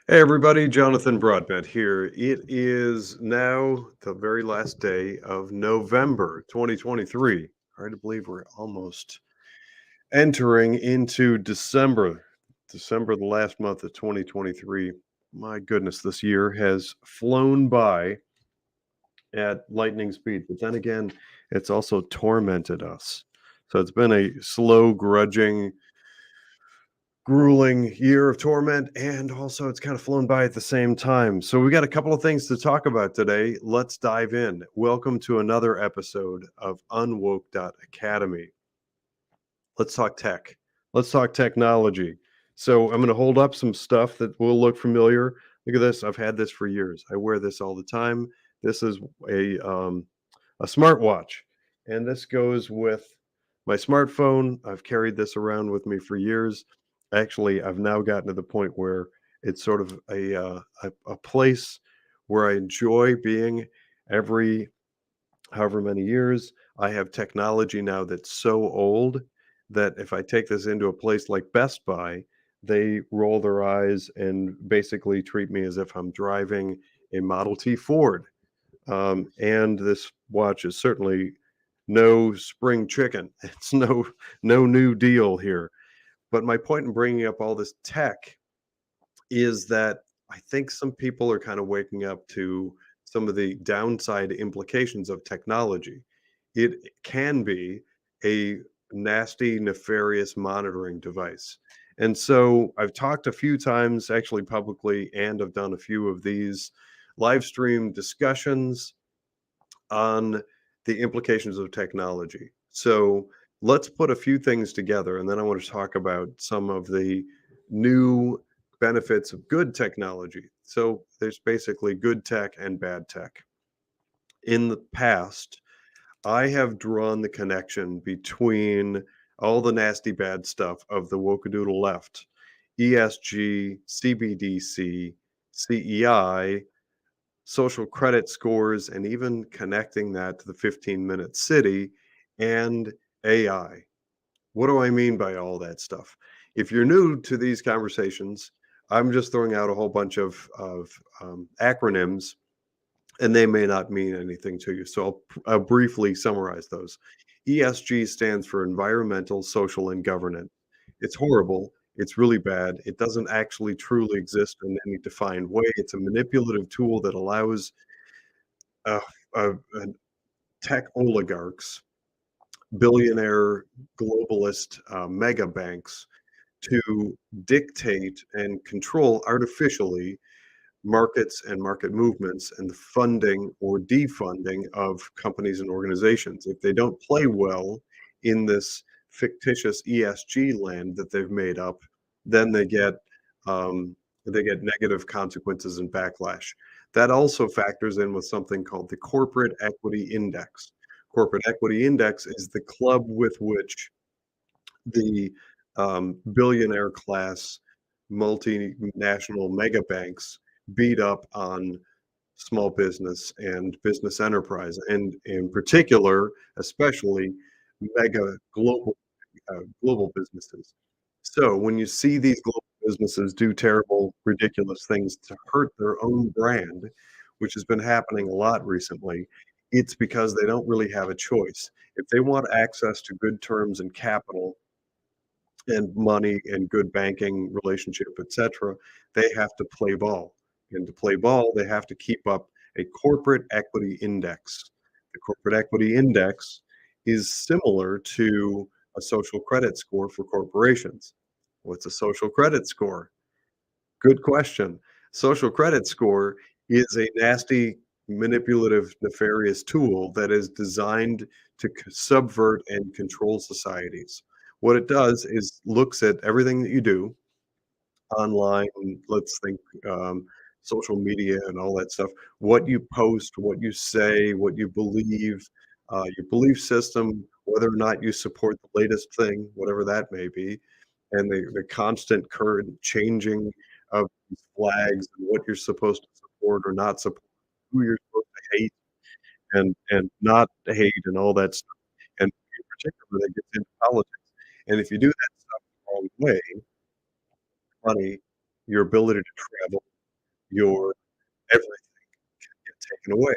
Hey everybody, Jonathan Broadbent here. It is now the very last day of November 2023. Hard to believe we're almost entering into December. December, the last month of 2023. My goodness, this year has flown by at lightning speed. But then again, it's also tormented us. So it's been a slow, grudging, grueling year of torment, and also it's kind of flown by at the same time. So we got a couple of things to talk about today. Let's dive in. Welcome to another episode of UnWoke.Academy. Let's talk tech. Let's talk technology. So I'm going to hold up some stuff that will look familiar. Look at this. I've had this for years. I wear this all the time. This is a smartwatch, and this goes with my smartphone. I've carried this around with me for years. Actually, I've now gotten to the point where it's sort of a place where I enjoy being every however many years. I have technology now that's so old that if I take this into a place like Best Buy, they roll their eyes and basically treat me as if I'm driving a Model T Ford. And this watch is certainly no spring chicken. It's no new deal here. But my point in bringing up all this tech is that I think some people are kind of waking up to some of the downside implications of technology. It can be a nasty, nefarious monitoring device. And so I've talked a few times, actually publicly, and I've done a few of these live stream discussions on the implications of technology. So let's put a few things together, and then I want to talk about some of the new benefits of good technology. So there's basically good tech and bad tech. In the past, I have drawn the connection between all the nasty bad stuff of the Wokadoodle left, ESG, CBDC, CEI, social credit scores, and even connecting that to the 15-minute city and AI. What do I mean by all that stuff? If you're new to these conversations, I'm just throwing out a whole bunch of acronyms, and they may not mean anything to you. So I'll briefly summarize those. ESG stands for environmental, social, and governance. It's horrible. It's really bad. It doesn't actually truly exist in any defined way. It's a manipulative tool that allows uh, uh, uh, tech oligarchs, billionaire globalist mega banks to dictate and control artificially markets and market movements and the funding or defunding of companies and organizations. If they don't play well in this fictitious ESG land that they've made up, then um, they get negative consequences and backlash. That also factors in with something called the Corporate Equity Index. Corporate Equity Index is the club with which the billionaire class multinational mega banks beat up on small business and business enterprise, and in particular, especially mega global businesses. So when you see these global businesses do terrible, ridiculous things to hurt their own brand, which has been happening a lot recently, it's because they don't really have a choice. If they want access to good terms and capital and money and good banking relationship, etc., they have to play ball. And to play ball, they have to keep up a corporate equity index. The corporate equity index is similar to a social credit score for corporations. What's a social credit score? Good question. Social credit score is a nasty, manipulative, nefarious tool that is designed to subvert and control societies. What it does is looks at everything that you do online, let's think social media and all that stuff, what you post, what you say, what you believe, your belief system, whether or not you support the latest thing, whatever that may be, and the constant current changing of these flags and what you're supposed to support or not support, who you're supposed to hate and not hate and all that stuff. And in particular, that gets into politics. And if you do that stuff the wrong way, money, your ability to travel. your everything get taken away.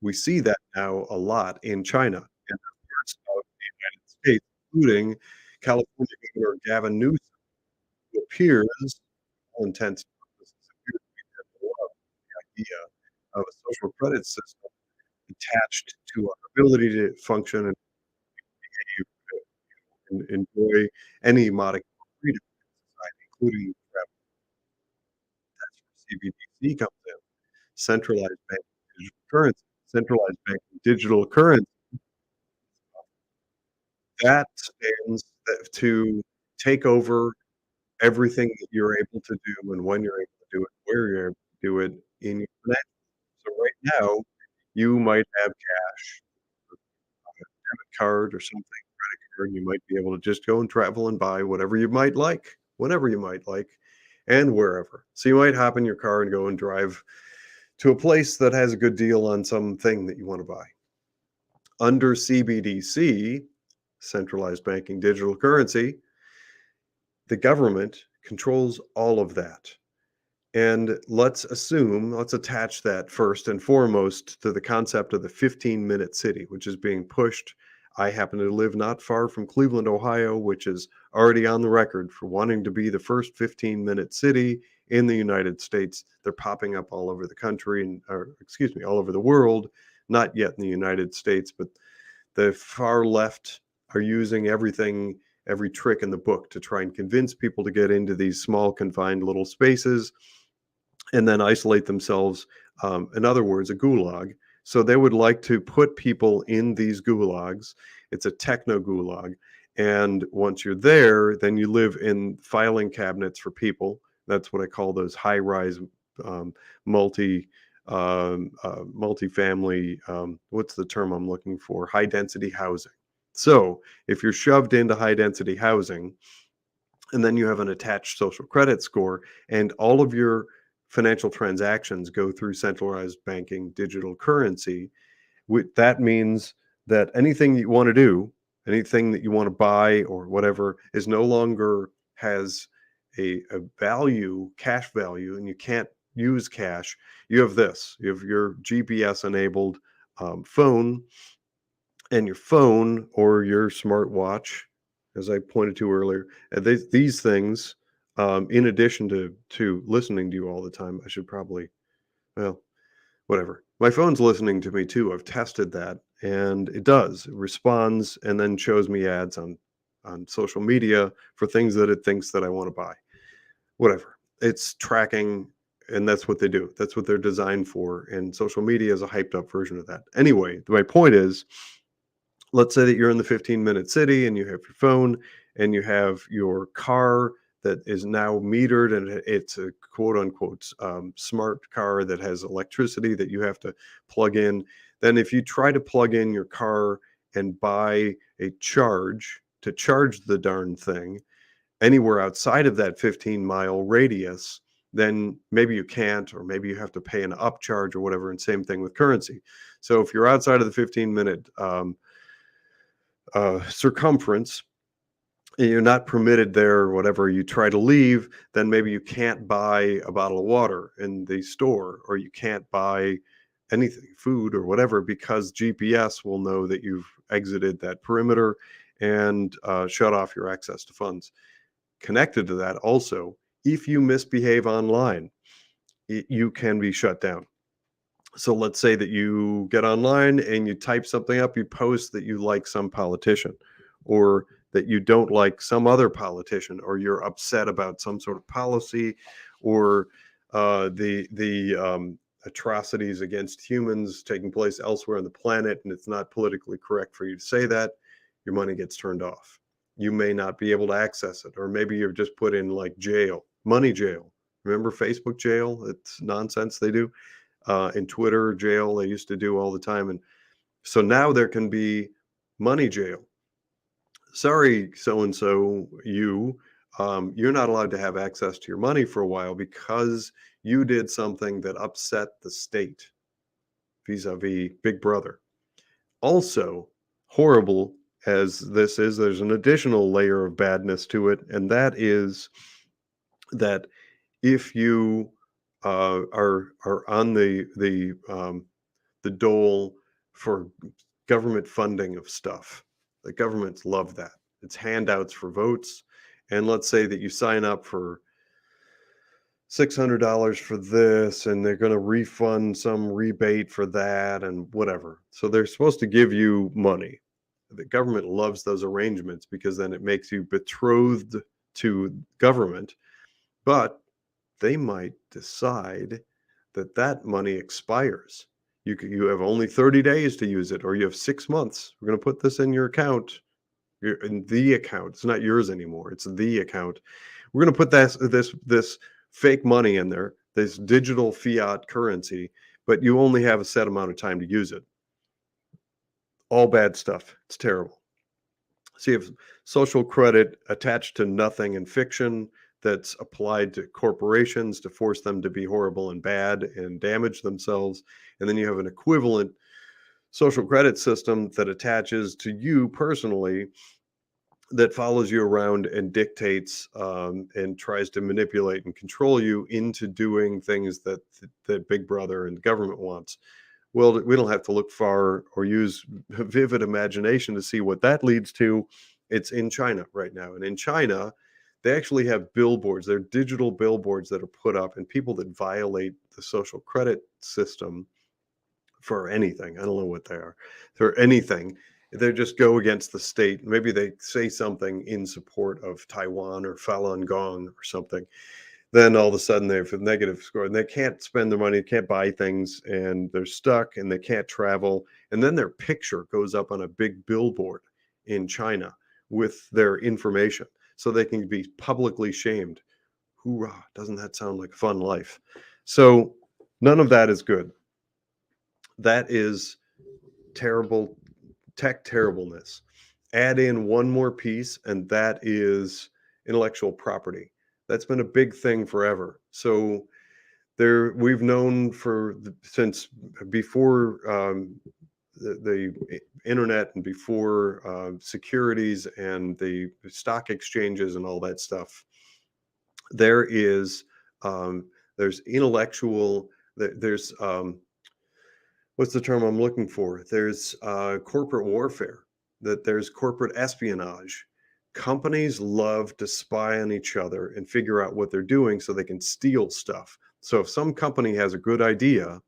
We see that now a lot in China and parts of the United States, including California Governor Gavin Newsom, who appears, all intents and purposes, appears to be in love with the idea of a social credit system attached to our ability to function and enjoy any modicum of freedom in society, including travel. That's where CBDC comes in, centralized banking digital currency. Centralized banking digital currency, that stands to take over everything that you're able to do and when you're able to do it, where you're able to do it in your financial. So right now, you might have cash, a debit card or something, credit card, and you might be able to just go and travel and buy whatever you might like, whenever you might like, and wherever. So you might hop in your car and go and drive to a place that has a good deal on something that you want to buy. Under CBDC, centralized banking digital currency, the government controls all of that. And let's attach that first and foremost to the concept of the 15-minute city, which is being pushed. I happen to live not far from Cleveland, Ohio, which is already on the record for wanting to be the first 15-minute city in the United States. They're popping up all over the country or excuse me, all over the world, not yet in the United States, but the far left are using every trick in the book to try and convince people to get into these small, confined little spaces and then isolate themselves. In other words, a gulag. So they would like to put people in these gulags. It's a techno gulag. And once you're there, then you live in filing cabinets for people. That's what I call those high-rise um, multi multifamily. What's the term I'm looking for? High density housing. So if you're shoved into high density housing, and then you have an attached social credit score, and all of your financial transactions go through centralized banking digital currency, that means that anything you want to do, anything that you want to buy or whatever, is no longer has a value, cash value, and you can't use cash. You have this. You have your GPS enabled phone, and your phone or your smartwatch, as I pointed to earlier. These things, in addition to listening to you all the time, I should probably, well, whatever. My phone's listening to me too. I've tested that, and it does. It responds and then shows me ads on social media for things that it thinks that I want to buy. Whatever. It's tracking, and that's what they do. That's what they're designed for. And social media is a hyped up version of that. Anyway, my point is, let's say that you're in the 15-minute city and you have your phone and you have your car that is now metered, and it's a quote unquote smart car that has electricity that you have to plug in. Then if you try to plug in your car and buy a charge to charge the darn thing anywhere outside of that 15-mile radius, then maybe you can't, or maybe you have to pay an upcharge or whatever. And same thing with currency. So if you're outside of the 15-minute circumference, you're not permitted there or whatever, you try to leave, then maybe you can't buy a bottle of water in the store, or you can't buy anything, food or whatever, because GPS will know that you've exited that perimeter and shut off your access to funds. Connected to that also, if you misbehave online, you can be shut down. So let's say that you get online and you type something up, you post that you like some politician, or that you don't like some other politician, or you're upset about some sort of policy, or the atrocities against humans taking place elsewhere on the planet, and it's not politically correct for you to say that. Your money gets turned off. You may not be able to access it, or maybe you're just put in like jail, money jail. Remember Facebook jail? It's nonsense they do. In Twitter jail, they used to do all the time. And so now there can be money jail. Sorry, so and so, you're not allowed to have access to your money for a while because you did something that upset the state vis-a-vis Big Brother. Also, horrible as this is, there's an additional layer of badness to it, and that is that if you are on the dole for government funding of stuff. The governments love that. It's handouts for votes. And let's say that you sign up for $600 for this, and they're going to refund some rebate for that, and whatever. So they're supposed to give you money. The government loves those arrangements because then it makes you betrothed to government, but they might decide that that money expires. You have only 30 days to use it, or you have 6 months. We're going to put this in your account. You're in the account. It's not yours anymore. It's the account. We're going to put this fake money in there, this digital fiat currency, but you only have a set amount of time to use it. All bad stuff. It's terrible. So you have social credit attached to nothing in fiction that's applied to corporations to force them to be horrible and bad and damage themselves. And then you have an equivalent social credit system that attaches to you personally, that follows you around and dictates and tries to manipulate and control you into doing things that Big Brother and government wants. Well, we don't have to look far or use vivid imagination to see what that leads to. It's in China right now. And in China, they actually have billboards. They're digital billboards that are put up, and people that violate the social credit system for anything, I don't know what they are, for anything, they just go against the state. Maybe they say something in support of Taiwan or Falun Gong or something. Then all of a sudden they have a negative score and they can't spend their money, can't buy things, and they're stuck and they can't travel. And then their picture goes up on a big billboard in China with their information so they can be publicly shamed. Hoorah, doesn't that sound like a fun life? So none of that is good. That is terrible tech terribleness. Add in one more piece, and that is intellectual property. That's been a big thing forever. So we've known since before the internet and before securities and the stock exchanges and all that stuff. There's intellectual. There's what's the term I'm looking for? There's corporate warfare, that there's corporate espionage. Companies love to spy on each other and figure out what they're doing so they can steal stuff. So if some company has a good idea,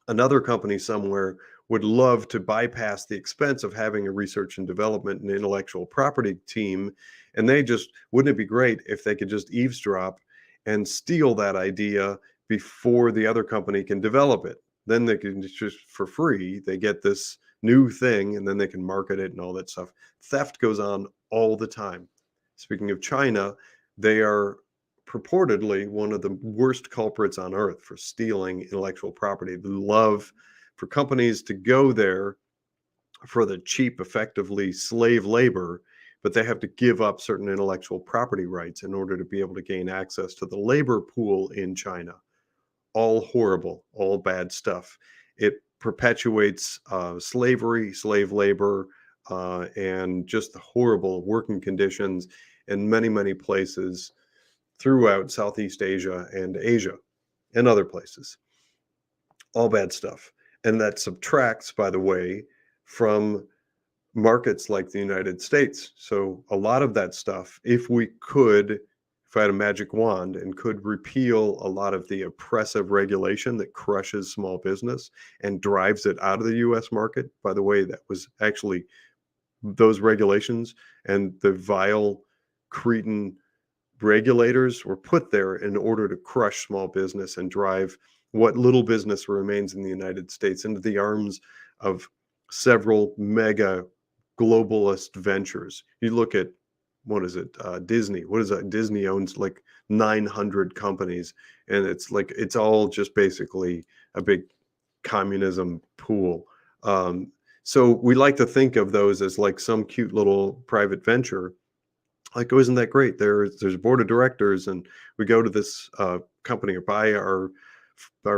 another company somewhere would love to bypass the expense of having a research and development and intellectual property team. And wouldn't it be great if they could just eavesdrop and steal that idea before the other company can develop it? Then they can just, for free, they get this new thing and then they can market it and all that stuff. Theft goes on all the time. Speaking of China, they are purportedly one of the worst culprits on earth for stealing intellectual property. They love for companies to go there for the cheap, effectively slave labor, but they have to give up certain intellectual property rights in order to be able to gain access to the labor pool in China. All horrible, all bad stuff. It perpetuates slavery, slave labor, and just the horrible working conditions in many, many places throughout Southeast Asia and Asia and other places. All bad stuff. And that subtracts, by the way, from markets like the United States. So a lot of that stuff, if I had a magic wand and could repeal a lot of the oppressive regulation that crushes small business and drives it out of the US market, by the way, that was actually those regulations and the vile cretin regulators were put there in order to crush small business and drive what little business remains in the United States into the arms of several mega globalist ventures. You look at, what is it? Disney. What is that? Disney owns like 900 companies, and it's all just basically a big communism pool. So we like to think of those as like some cute little private venture. Like, oh, isn't that great? There's a board of directors, and we go to this company or buy our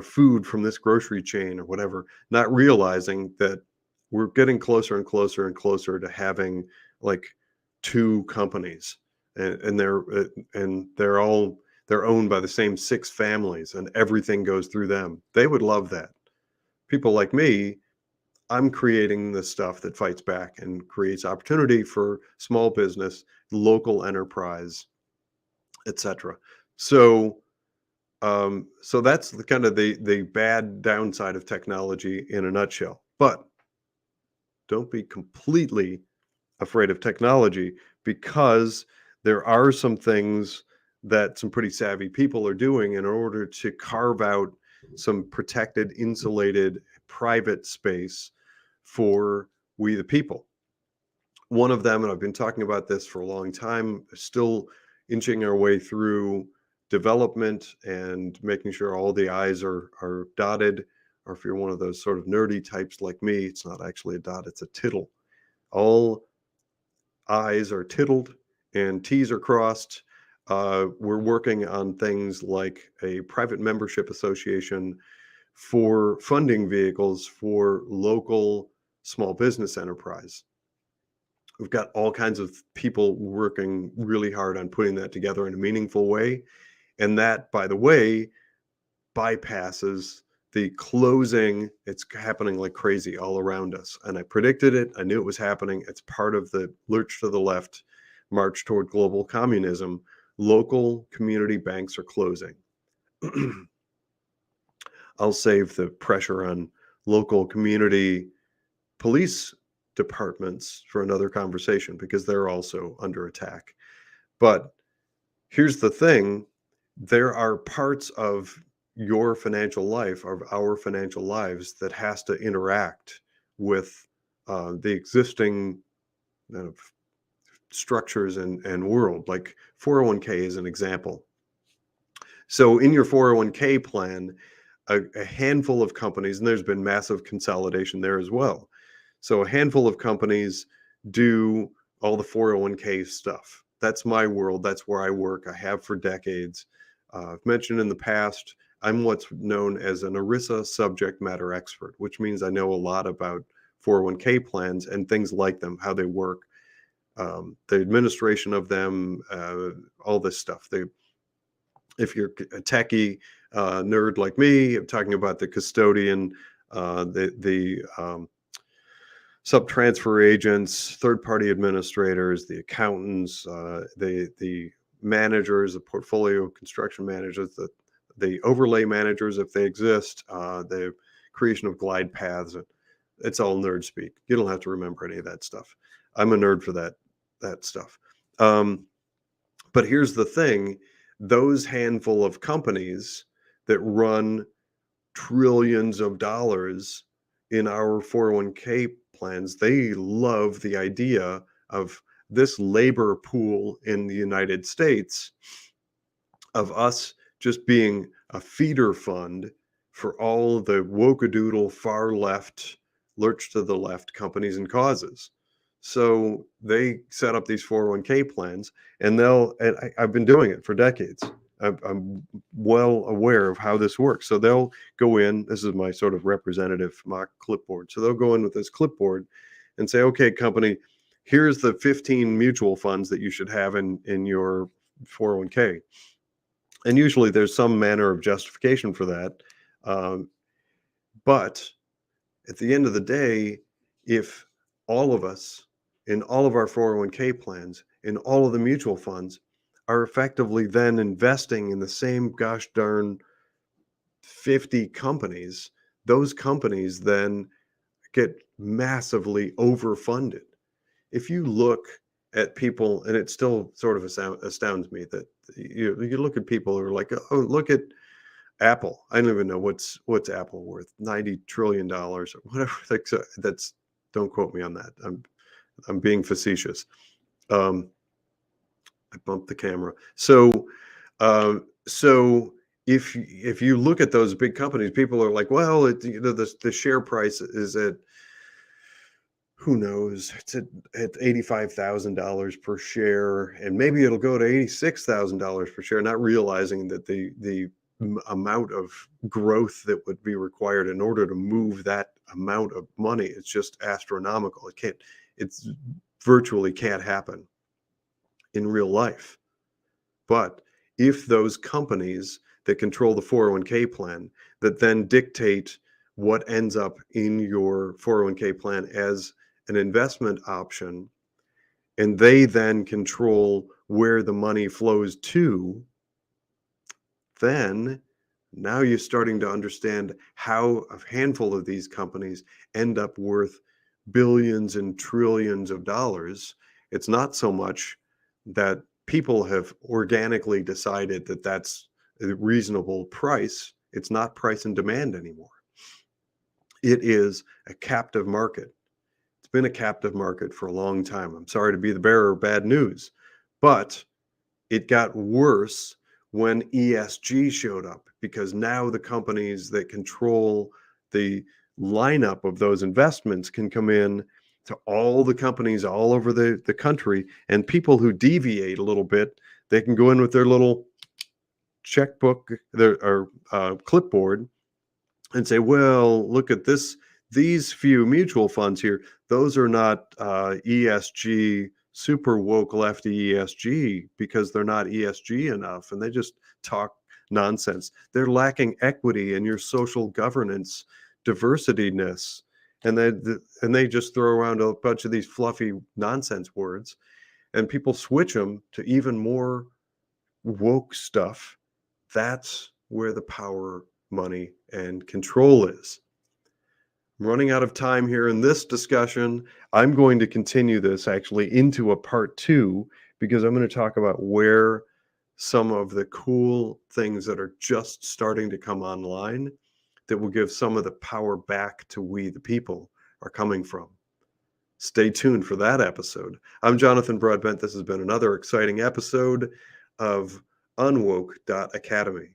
food from this grocery chain or whatever, not realizing that we're getting closer and closer and closer to having like two companies, and they're they're owned by the same 6 families and everything goes through them. They would love that. People like me, I'm creating the stuff that fights back and creates opportunity for small business, local enterprise, etc. So, so that's the kind of the bad downside of technology in a nutshell. But don't be completely afraid of technology, because there are some things that some pretty savvy people are doing in order to carve out some protected, insulated, private space for we the people. One of them, and I've been talking about this for a long time, still inching our way through development and making sure all the I's are dotted. Or if you're one of those sort of nerdy types like me, it's not actually a dot, it's a tittle. All I's are titled and T's are crossed. We're working on things like a private membership association for funding vehicles for local small business enterprise. We've got all kinds of people working really hard on putting that together in a meaningful way. And that, by the way, bypasses the closing. It's happening like crazy all around us. And I predicted it. I knew it was happening. It's part of the lurch to the left, march toward global communism. Local community banks are closing. I'll save the pressure on local community police departments for another conversation, because they're also under attack. But here's the thing. There are parts of your financial life, of our financial lives, that has to interact with the existing structures and world, like 401k is an example. So in your 401k plan, a handful of companies, and there's been massive consolidation there as well. So a handful of companies do all the 401k stuff. That's my world. That's where I work. I have for decades. I've mentioned in the past, I'm what's known as an ERISA subject matter expert, which means I know a lot about 401k plans and things like them, how they work, the administration of them, all this stuff. If you're a techie nerd like me, I'm talking about the custodian, the sub-transfer agents, third-party administrators, the accountants, the managers, the portfolio construction managers, the overlay managers, if they exist, the creation of glide paths. It's all nerd speak. You don't have to remember any of that stuff. I'm a nerd for that stuff. But here's the thing. Those handful of companies that run trillions of dollars in our 401k plans, they love the idea of this labor pool in the United States, of us just being a feeder fund for all the woke-a-doodle, far left, lurch to the left companies and causes. So they set up these 401k plans, and I've been doing it for decades. I'm well aware of how this works. So they'll go in, this is my sort of representative mock clipboard. So they'll go in with this clipboard and say, okay, company, here's the 15 mutual funds that you should have in your 401k. And usually there's some manner of justification for that. But at the end of the day, if all of us in all of our 401k plans, in all of the mutual funds, are effectively then investing in the same gosh darn 50 companies, those companies then get massively overfunded. If you look at people, and it still sort of astounds me that you look at people who are like, oh, look at Apple. I don't even know what's Apple worth, $90 trillion or whatever. That's don't quote me on that. I'm being facetious. I bumped the camera. So if you look at those big companies, people are like, well, the share price is at, who knows, it's at $85,000 per share, and maybe it'll go to $86,000 per share, not realizing that the amount of growth that would be required in order to move that amount of money is just astronomical. It's virtually can't happen in real life. But if those companies that control the 401k plan that then dictate what ends up in your 401k plan as an investment option, and they then control where the money flows to, then now you're starting to understand how a handful of these companies end up worth billions and trillions of dollars. It's not so much that people have organically decided that that's a reasonable price. It's not price and demand anymore. It is a captive market. It's been a captive market for a long time. I'm sorry to be the bearer of bad news, but it got worse when ESG showed up, because now the companies that control the lineup of those investments can come in to all the companies all over the country, and people who deviate a little bit, they can go in with their little checkbook, or clipboard, and say, well, look at these few mutual funds here. Those are not ESG, super woke lefty ESG, because they're not ESG enough, and they just talk nonsense. They're lacking equity in your social governance, diversityness, and they just throw around a bunch of these fluffy nonsense words, and people switch them to even more woke stuff. That's where the power, money, and control is. I'm running out of time here in this discussion. I'm going to continue this actually into a part 2, because I'm going to talk about where some of the cool things that are just starting to come online that will give some of the power back to we the people are coming from. Stay tuned for that episode. I'm Jonathan Broadbent. This has been another exciting episode of UnWoke.Academy.